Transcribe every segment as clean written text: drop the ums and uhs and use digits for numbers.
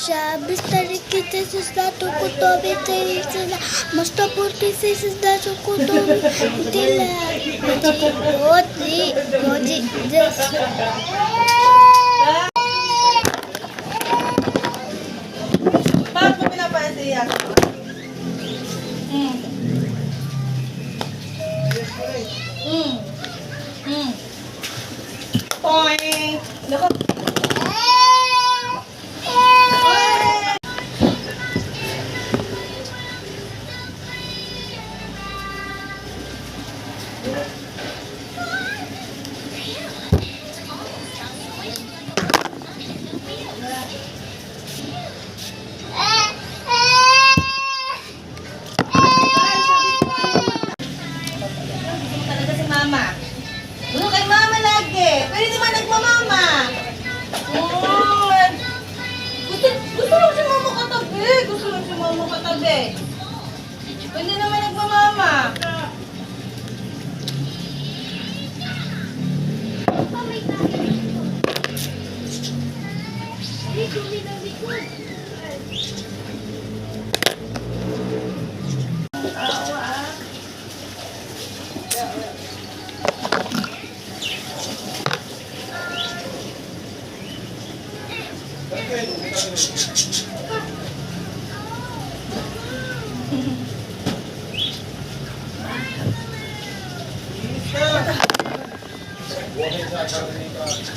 Russia, bistari kite sisda to kutobe teisila, masta purti sisda to kutobe tila. Roji, just. Bakit mo pinapaya si Yaka? Point! Naku! Talaga si Mama. Gusto kay Mama lagi. Pero di ba nagmamama? Gusto lang si Mama katabi. Gusto lang si Mama katabi. Pwede naman nagmamama.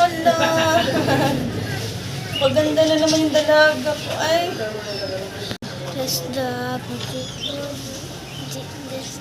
Hala. Paganda na naman yung dalaga ko. Ay. Just the potato. Just